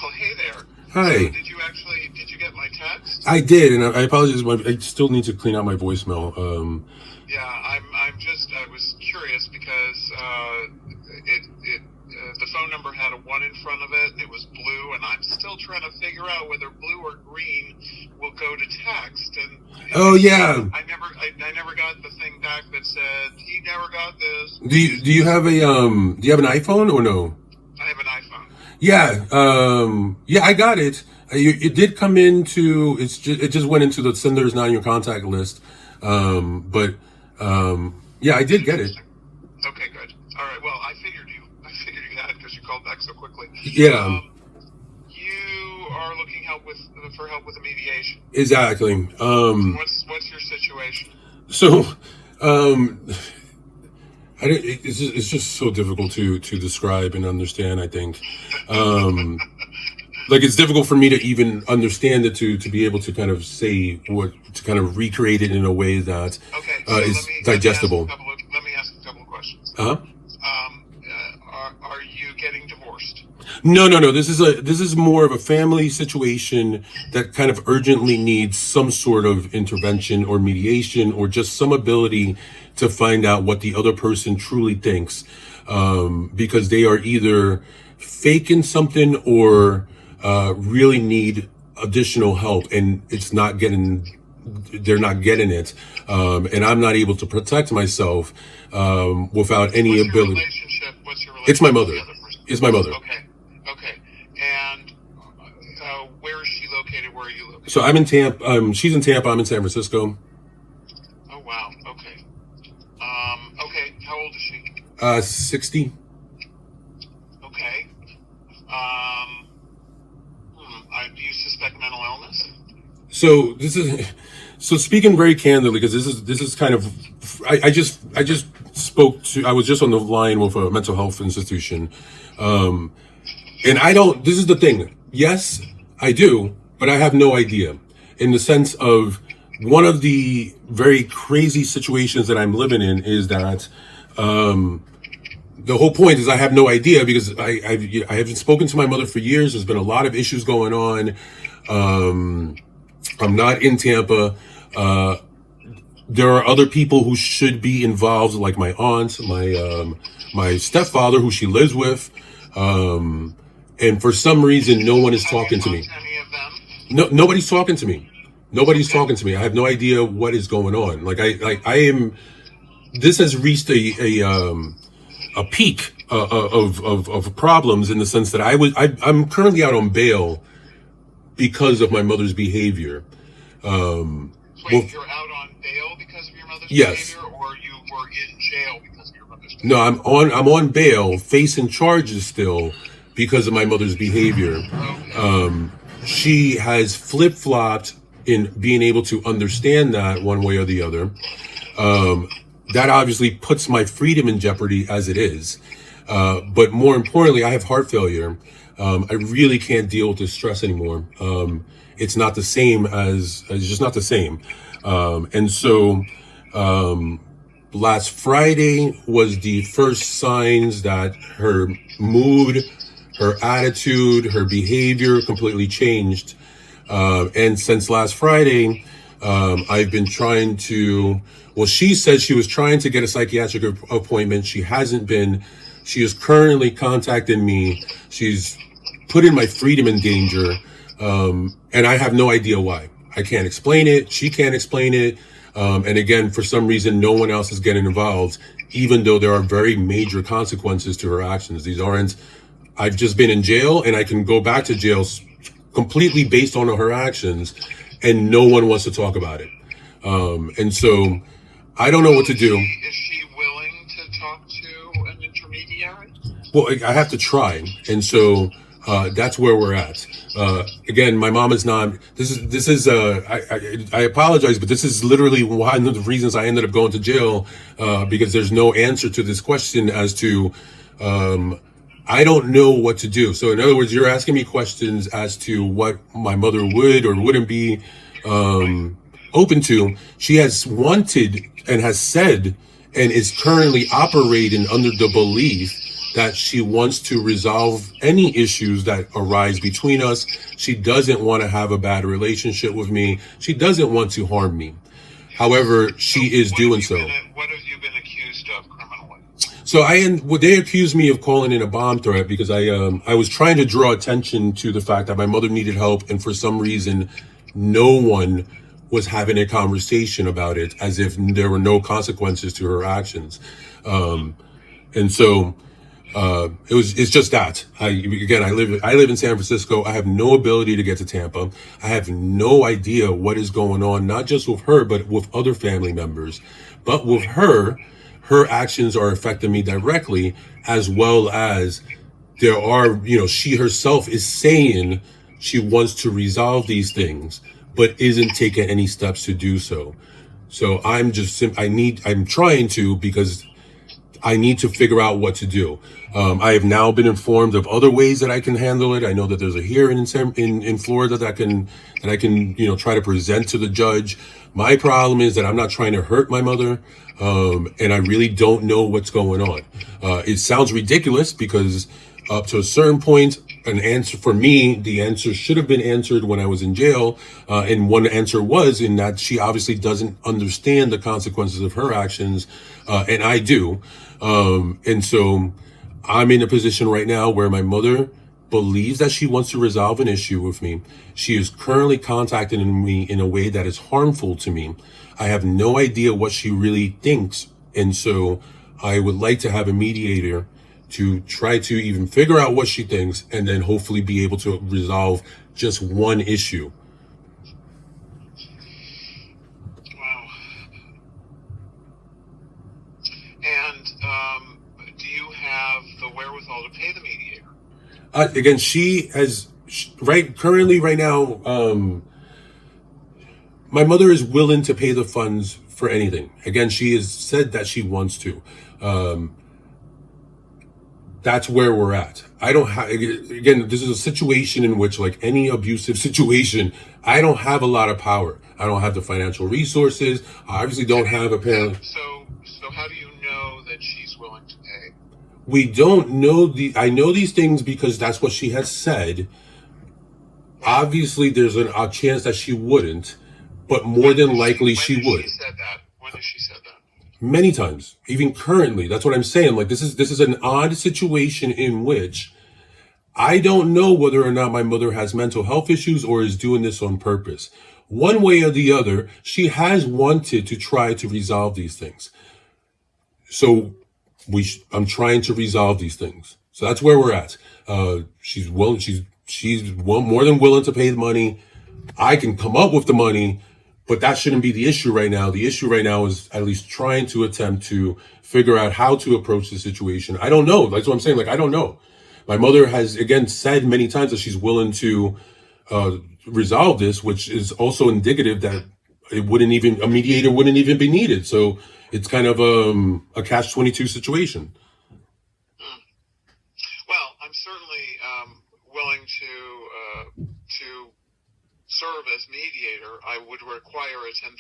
Well, hey there. Hi. So did you get my text? I did, and I apologize. I still need to clean out my voicemail. Yeah, I was curious because the phone number had a 1 in front of it, and it was blue, and I'm still trying to figure out whether blue or green will go to text. And Oh yeah. I never got the thing back that said he never got this. Do you have an iPhone or no? I have an iPhone. Yeah. Yeah, I got it. It did come into. It just went into the senders not in your contact list. But yeah, I did get it. Okay, good. All right. Well, I figured you had it because you called back so quickly. Yeah. You are looking for help with a mediation. Exactly. What's your situation? So, it's just so difficult to describe and understand. I think, like it's difficult for me to even understand it to be able to kind of say to kind of recreate it in a way that is digestible. Let me ask a couple of questions. Are you getting divorced? No. This is more of a family situation that kind of urgently needs some sort of intervention or mediation or just some ability to find out what the other person truly thinks, because they are either faking something or really need additional help, and they're not getting it, and I'm not able to protect myself without any ability. What's your relationship? It's my mother. With the other person? It's my mother. Okay. And where is she located? Where are you located? So I'm in Tampa. She's in Tampa. I'm in San Francisco. Oh wow. Okay. Okay. How old is she? 60. Okay. Do you suspect mental illness? So speaking very candidly, because this is kind of, I just I was just on the line with a mental health institution, and this is the thing. Yes, I do, but I have no idea, in the sense of one of the very crazy situations that I'm living in is that, the whole point is I have no idea, because I haven't spoken to my mother for years. There's been a lot of issues going on. I'm not in Tampa. There are other people who should be involved, like my aunt, my stepfather, who she lives with. And for some reason, no one is talking to me. Any of them? No, nobody's talking to me. Nobody's talking to me. I have no idea what is going on. This has reached a peak of problems, in the sense that I'm currently out on bail because of my mother's behavior. Wait, you're out on bail because of your mother's Yes. behavior, or you were in jail because of your mother's behavior? No, I'm on bail, facing charges still because of my mother's behavior. Okay. She has flip-flopped in being able to understand that one way or the other. That obviously puts my freedom in jeopardy as it is. But more importantly, I have heart failure. I really can't deal with this stress anymore. It's not the same it's just not the same. And so, last Friday was the first signs that her mood, her attitude, her behavior completely changed. And since last Friday, I've been trying to, she said she was trying to get a psychiatric appointment. She hasn't been. She is currently contacting me. She's putting my freedom in danger. And I have no idea why. I can't explain it. She can't explain it. And again, for some reason, no one else is getting involved, even though there are very major consequences to her actions. I've just been in jail, and I can go back to jail completely based on her actions, and no one wants to talk about it. And so I don't know what to do. Is she willing to talk to an intermediary? Well, I have to try. And so that's where we're at. Again, my mom is not, I apologize, but this is literally one of the reasons I ended up going to jail, because there's no answer to this question as to, I don't know what to do. So in other words, you're asking me questions as to what my mother would or wouldn't be open to. She has wanted and has said and is currently operating under the belief that she wants to resolve any issues that arise between us. She doesn't want to have a bad relationship with me. She doesn't want to harm me. However, she is doing so. What have you been accused of criminally? So they accused me of calling in a bomb threat because I was trying to draw attention to the fact that my mother needed help, and for some reason, no one was having a conversation about it, as if there were no consequences to her actions. And so it's just that. I live in San Francisco. I have no ability to get to Tampa. I have no idea what is going on, not just with her, but with other family members. But with her actions are affecting me directly, as well as there are, she herself is saying she wants to resolve these things, but isn't taking any steps to do so. So I'm trying to, because I need to figure out what to do. I have now been informed of other ways that I can handle it. I know that there's a hearing in Florida that I can try to present to the judge. My problem is that I'm not trying to hurt my mother, and I really don't know what's going on. It sounds ridiculous because up to a certain point, an answer for me, the answer should have been answered when I was in jail, and one answer was in that she obviously doesn't understand the consequences of her actions, and I do. And so I'm in a position right now where my mother believes that she wants to resolve an issue with me. She is currently contacting me in a way that is harmful to me. I have no idea what she really thinks. And so I would like to have a mediator to try to even figure out what she thinks, and then hopefully be able to resolve just one issue. Wow. And do you have the wherewithal to pay the mediator? Again, she has right now, my mother is willing to pay the funds for anything. Again, she has said that she wants to. That's where we're at. I don't have, again, this is a situation in which, like any abusive situation, I don't have a lot of power. I don't have the financial resources. I obviously don't have a parent. So how do you know that she's willing to pay? We don't know I know these things because that's what she has said. Obviously, there's a chance that she wouldn't, but more than likely she would. When has she said that? When has she said that? Many times, even currently. That's what I'm saying. Like, this is an odd situation in which I don't know whether or not my mother has mental health issues or is doing this on purpose. One way or the other, she has wanted to try to resolve these things. So I'm trying to resolve these things. So that's where we're at. She's more than willing to pay the money. I can come up with the money, but that shouldn't be the issue right now. The issue right now is at least trying to attempt to figure out how to approach the situation. I don't know. That's what I'm saying. Like, I don't know. My mother has, again, said many times that she's willing to resolve this, which is also indicative that a mediator wouldn't even be needed. So it's kind of a catch-22 situation. Well, I'm certainly willing to serve as mediator. I would require a $10,000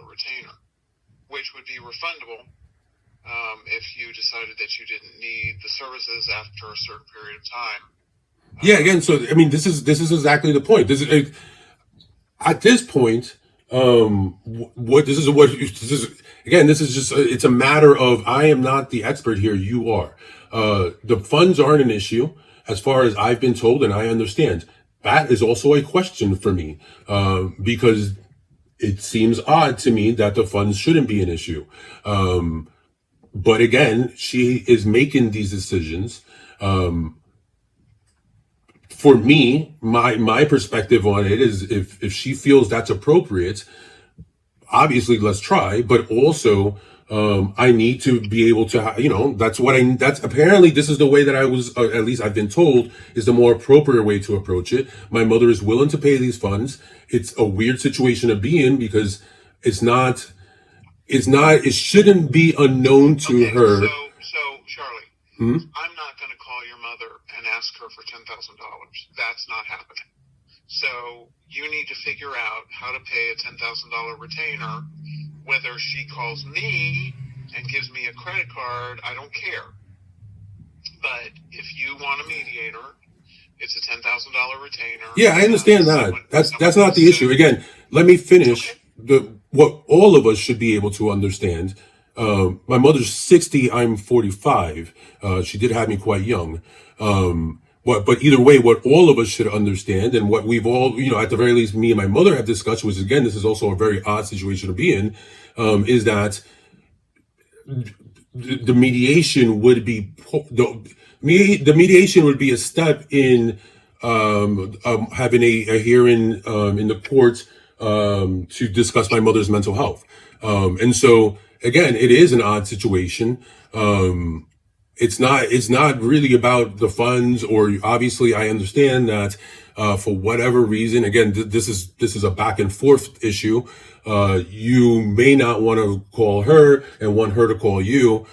retainer, which would be refundable if you decided that you didn't need the services after a certain period of time. Yeah, again, so I mean, this is exactly the point. At this point, it's a matter of, I am not the expert here. You are. The funds aren't an issue as far as I've been told, and I understand. That is also a question for me, because it seems odd to me that the funds shouldn't be an issue. But again, she is making these decisions. For me, my perspective on it is, if she feels that's appropriate, obviously let's try, but also I need to be able to, that's apparently this is the way that I was, at least I've been told, is the more appropriate way to approach it. My mother is willing to pay these funds. It's a weird situation to be in because it shouldn't be unknown to her. So Charlie, I'm not going to call your mother and ask her for $10,000. That's not happening. So you need to figure out how to pay a $10,000 retainer. Whether she calls me and gives me a credit card, I don't care. But if you want a mediator, it's a $10,000 retainer. Yeah, I understand that. That's not the needs issue. Again, let me finish Okay. what all of us should be able to understand. My mother's 60, I'm 45. She did have me quite young. But either way, what all of us should understand, and what we've all, at the very least, me and my mother have discussed, which again, this is also a very odd situation to be in, is that the mediation would be the mediation would be a step in having a hearing in the court to discuss my mother's mental health. And so again, it is an odd situation. It's not really about the funds, or obviously I understand that for whatever reason, again, this is a back and forth issue. You may not want to call her and want her to call you,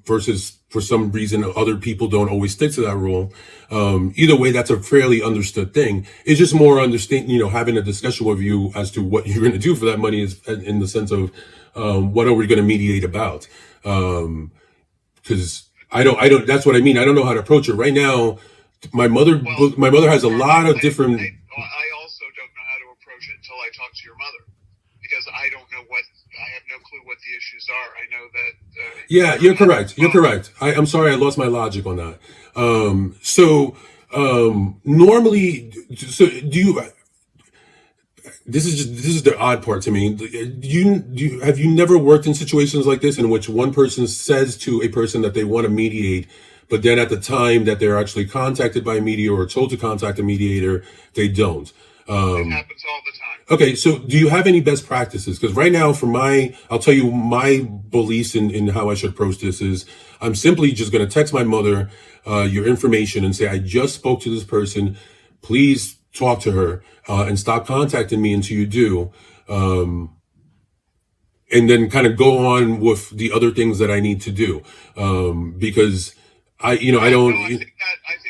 versus for some reason other people don't always stick to that rule. Either way, that's a fairly understood thing. It's just more understand, having a discussion with you as to what you're going to do for that money, is in the sense of what are we going to mediate about? Because I don't. That's what I mean. I don't know how to approach it right now. My mother has a lot of different. I also don't know how to approach it until I talk to your mother, because I don't know I have no clue what the issues are. I know that. Yeah, you're correct. You're correct. I'm sorry, I lost my logic on that. Normally, so do you? This is the odd part to me. Have you never worked in situations like this in which one person says to a person that they want to mediate, but then at the time that they're actually contacted by a mediator or told to contact a mediator, they don't? It happens all the time. Okay, so do you have any best practices? Because right now, I'll tell you my beliefs in how I should approach this is, I'm simply just going to text my mother your information and say, I just spoke to this person. Please talk to her and stop contacting me until you do. And then kind of go on with the other things that I need to do. Because I don't. No, I think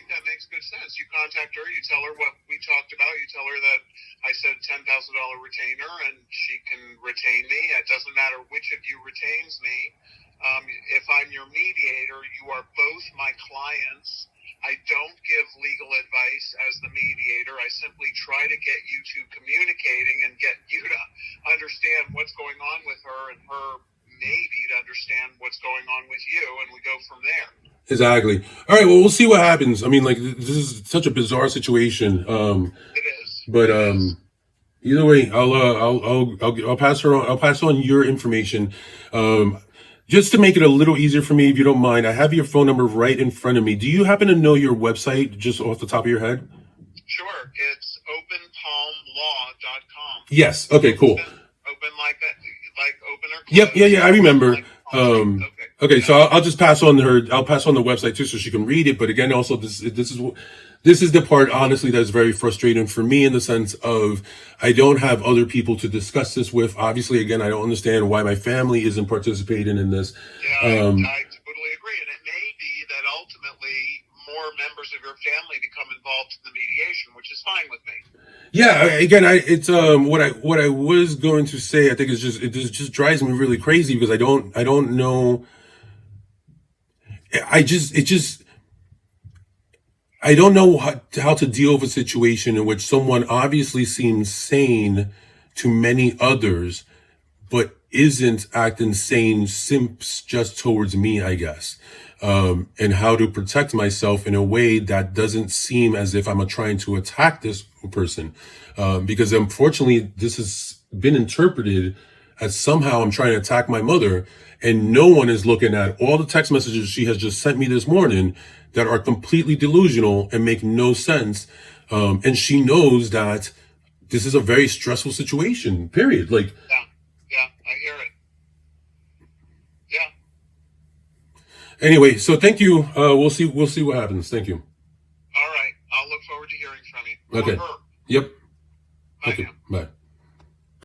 that makes good sense. You contact her, you tell her what we talked about, you tell her that I said $10,000 retainer, and she can retain me. It doesn't matter which of you retains me. If I'm your mediator, you are both my clients. I don't give legal advice as the mediator. I simply try to get you two communicating and get you to understand what's going on with her, and her maybe to understand what's going on with you, and we go from there. Exactly. All right. Well, we'll see what happens. I mean, like, this is such a bizarre situation. It is. But either way, I'll pass her on. I'll pass on your information. Just to make it a little easier for me, if you don't mind, I have your phone number right in front of me. Do you happen to know your website just off the top of your head? Sure. It's openpalmlaw.com. Yes. Okay, cool. Open like that, like open or close. Yep. Yeah, I remember. Okay. Okay, so I'll just pass on I'll pass on the website too, so she can read it. But again, also this is the part, honestly, that's very frustrating for me, in the sense of I don't have other people to discuss this with. Obviously, again, I don't understand why my family isn't participating in this. Yeah, I totally agree, and it may be that ultimately more members of your family become involved in the mediation, which is fine with me. Yeah, again, it's what I was going to say. I think it just drives me really crazy, because I don't know. I don't know how to deal with a situation in which someone obviously seems sane to many others, but isn't acting sane just towards me, I guess. And how to protect myself in a way that doesn't seem as if I'm trying to attack this person. Because unfortunately, this has been interpreted as somehow I'm trying to attack my mother, and no one is looking at all the text messages she has just sent me this morning that are completely delusional and make no sense. And she knows that this is a very stressful situation, period. Like, yeah, I hear it. Yeah. Anyway, so thank you. We'll see what happens. Thank you. All right. I'll look forward to hearing from you. Okay. Or her. Yep. Bye Okay. now. Bye.